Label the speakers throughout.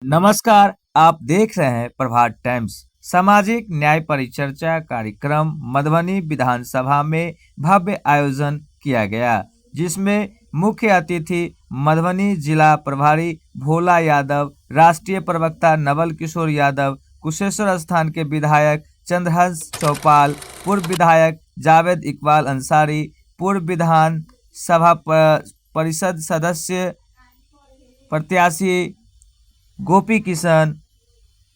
Speaker 1: नमस्कार, आप देख रहे हैं प्रभात टाइम्स। सामाजिक न्याय परिचर्चा कार्यक्रम मधुबनी विधानसभा में भव्य आयोजन किया गया, जिसमें मुख्य अतिथि मधुबनी जिला प्रभारी भोला यादव, राष्ट्रीय प्रवक्ता नवल किशोर यादव, कुशेश्वर स्थान के विधायक चंद्रहंस चौपाल, पूर्व विधायक जावेद इकबाल अंसारी, पूर्व विधान सभा परिषद सदस्य प्रत्याशी गोपी किशन,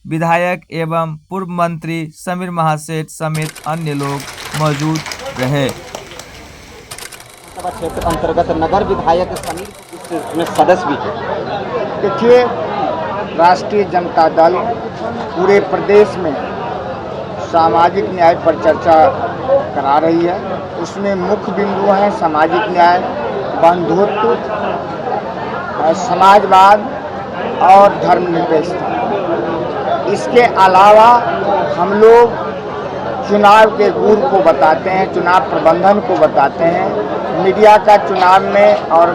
Speaker 1: विधायक एवं पूर्व मंत्री समीर महासेठ समेत अन्य लोग मौजूद रहे।
Speaker 2: क्षेत्र अंतर्गत नगर विधायक समीर इसमें सदस्य भी है।
Speaker 3: देखिए, राष्ट्रीय जनता दल पूरे प्रदेश में सामाजिक न्याय पर चर्चा करा रही है। उसमें मुख्य बिंदु हैं सामाजिक न्याय, बंधुत्व, समाजवाद और धर्मनिरपेक्षता। इसके अलावा हम लोग चुनाव के गुर को बताते हैं, चुनाव प्रबंधन को बताते हैं, मीडिया का चुनाव में और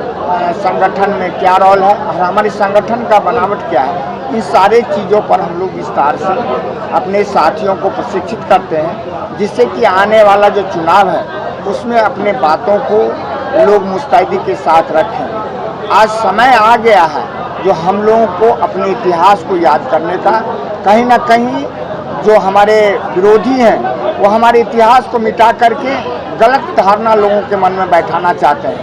Speaker 3: संगठन में क्या रोल है और हमारे संगठन का बनावट क्या है। इन सारे चीज़ों पर हम लोग विस्तार से अपने साथियों को प्रशिक्षित करते हैं, जिससे कि आने वाला जो चुनाव है उसमें अपने बातों को लोग मुस्तैदी के साथ रखें। आज समय आ गया है जो हम लोगों को अपने इतिहास को याद करने का। कहीं ना कहीं जो हमारे विरोधी हैं वो हमारे इतिहास को मिटा करके गलत धारणा लोगों के मन में बैठाना चाहते हैं।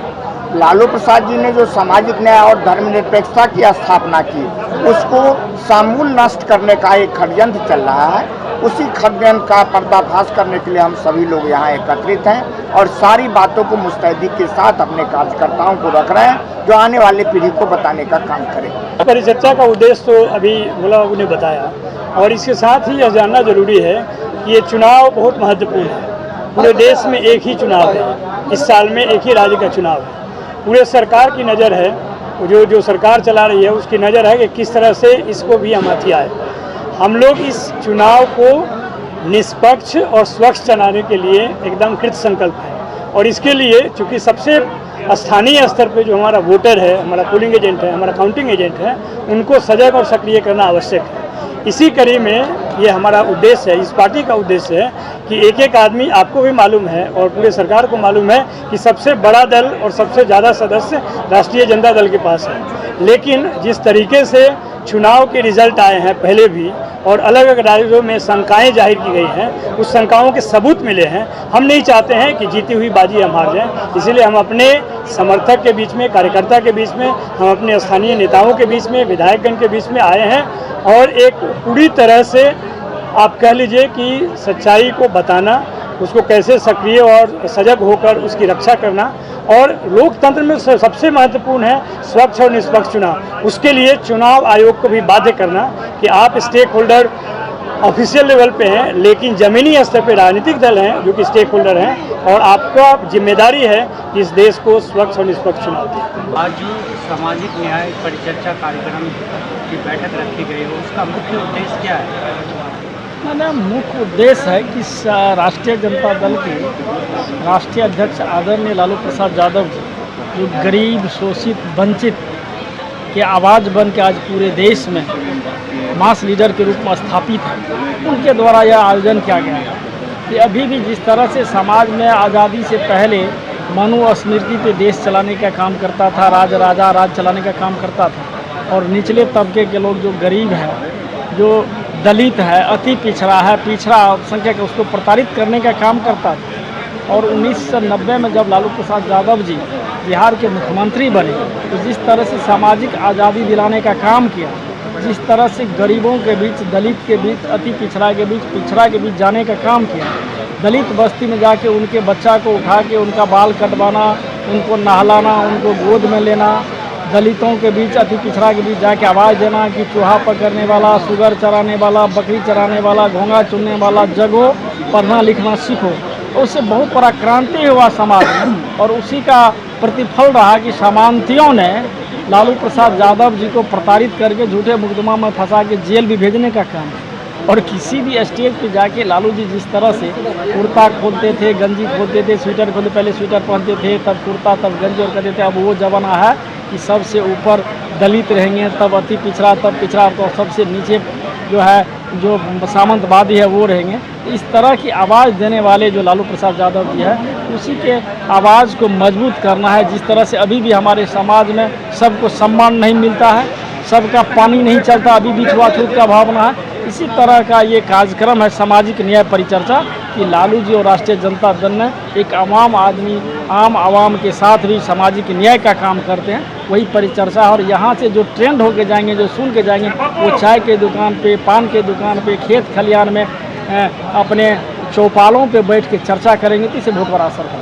Speaker 3: लालू प्रसाद जी ने जो सामाजिक न्याय और धर्मनिरपेक्षता की स्थापना की, उसको समूल नष्ट करने का एक षड्यंत्र चल रहा है। उसी षड्यंत्र का पर्दाफाश करने के लिए हम सभी लोग यहाँ एकत्रित हैं और सारी बातों को मुस्तैदी के साथ अपने कार्यकर्ताओं को रख रहे हैं, जो आने वाले पीढ़ी को बताने का काम करें।
Speaker 4: परिचर्चा का उद्देश्य तो अभी भोला बाबू ने बताया, और इसके साथ ही यह जानना जरूरी है कि ये चुनाव बहुत महत्वपूर्ण है। पूरे देश में एक ही चुनाव है, इस साल में एक ही राज्य का चुनाव है। पूरे सरकार की नज़र है, जो सरकार चला रही है उसकी नज़र है कि किस तरह से इसको भी हम हथियाए। हम लोग इस चुनाव को निष्पक्ष और स्वच्छ चलाने के लिए एकदम कृत संकल्प है, और इसके लिए चूँकि सबसे स्थानीय स्तर पे जो हमारा वोटर है, हमारा पोलिंग एजेंट है, हमारा काउंटिंग एजेंट है, उनको सजग और सक्रिय करना आवश्यक है। इसी कड़ी में ये हमारा उद्देश्य है, इस पार्टी का उद्देश्य है कि एक एक आदमी, आपको भी मालूम है और पूरे सरकार को मालूम है कि सबसे बड़ा दल और सबसे ज़्यादा सदस्य राष्ट्रीय जनता दल के पास है। लेकिन जिस तरीके से चुनाव के रिजल्ट आए हैं पहले भी, और अलग अलग राज्यों में शंकाएं जाहिर की गई हैं, उस शंकाओं के सबूत मिले हैं। हम नहीं चाहते हैं कि जीती हुई बाजी हम हार जाएं, इसीलिए हम अपने समर्थक के बीच में, कार्यकर्ता के बीच में, हम अपने स्थानीय नेताओं के बीच में, विधायकगण के बीच में आए हैं और एक पूरी तरह से आप कह लीजिए कि सच्चाई को बताना, उसको कैसे सक्रिय और सजग होकर उसकी रक्षा करना, और लोकतंत्र में सबसे महत्वपूर्ण है स्वच्छ और निष्पक्ष चुनाव। उसके लिए चुनाव आयोग को भी बाध्य करना कि आप स्टेक होल्डर ऑफिशियल लेवल पे हैं, लेकिन ज़मीनी स्तर पे राजनीतिक दल हैं जो कि स्टेक होल्डर हैं, और आपका जिम्मेदारी है कि इस देश को स्वच्छ और निष्पक्ष चुनाव दें।
Speaker 2: आज सामाजिक न्याय परिचर्चा कार्यक्रम की बैठक रखी गई है, उसका मुख्य उद्देश्य क्या है?
Speaker 5: मुख्य उद्देश्य है कि राष्ट्रीय जनता दल के राष्ट्रीय अध्यक्ष आदरणीय लालू प्रसाद यादव जी, जो गरीब, शोषित, वंचित के आवाज़ बन के आज पूरे देश में मास लीडर के रूप में स्थापित है, उनके द्वारा यह आयोजन किया गया है कि अभी भी जिस तरह से समाज में आज़ादी से पहले मनुस्मृति पे देश चलाने का काम करता था, राज चलाने का काम करता था, और निचले तबके के लोग जो गरीब हैं, जो दलित है, अति पिछड़ा है, पिछड़ा अल्पसंख्यक, उसको प्रताड़ित करने का काम करता था। और 1990 में जब लालू प्रसाद यादव जी बिहार के मुख्यमंत्री बने, तो जिस तरह से सामाजिक आज़ादी दिलाने का काम किया, जिस तरह से गरीबों के बीच, दलित के बीच, अति पिछड़ा के बीच, पिछड़ा के बीच जाने का काम किया, दलित बस्ती में जाके उनके बच्चा को उठा के उनका बाल कटवाना, उनको नहलाना, उनको गोद में लेना, दलितों के बीच, अति पिछड़ा के बीच जाके आवाज़ देना कि चूहा पकड़ने वाला, शुगर चराने वाला, बकरी चराने वाला, घोंघा चुनने वाला जगो, पढ़ना लिखना सीखो। उससे बहुत बड़ा क्रांति हुआ समाज में, और उसी का प्रतिफल रहा कि सामंतियों ने लालू प्रसाद यादव जी को प्रताड़ित करके झूठे मुकदमा में फंसा के जेल भी भेजने का काम। और किसी भी स्टेज पे जाके लालू जी जिस तरह से कुर्ता खोलते थे, गंजी खोलते थे, स्वेटर खोलते, पहले स्वेटर पहनते थे, तब कुर्ता, तब गंजी, और कहते थे अब वो जमाना है कि सबसे ऊपर दलित रहेंगे, तब अति पिछड़ा, तब पिछड़ा, तो सबसे नीचे जो है जो सामंतवादी है वो रहेंगे। इस तरह की आवाज़ देने वाले जो लालू प्रसाद यादव जी है, उसी के आवाज़ को मजबूत करना है। जिस तरह से अभी भी हमारे समाज में सबको सम्मान नहीं मिलता है, सबका पानी नहीं चलता, अभी भी छुआछूत का भावना है। इसी तरह का ये कार्यक्रम है सामाजिक न्याय परिचर्चा कि लालू जी और राष्ट्रीय जनता दल ने एक आम आवाम के साथ भी सामाजिक न्याय का काम करते हैं, वही परिचर्चा। और यहाँ से जो ट्रेंड होके जाएंगे, जो सुन के जाएंगे, वो चाय के दुकान पे, पान के दुकान पे, खेत खलियान में अपने चौपालों पे बैठ के चर्चा करेंगे, तो इसे बहुत बड़ा असर है।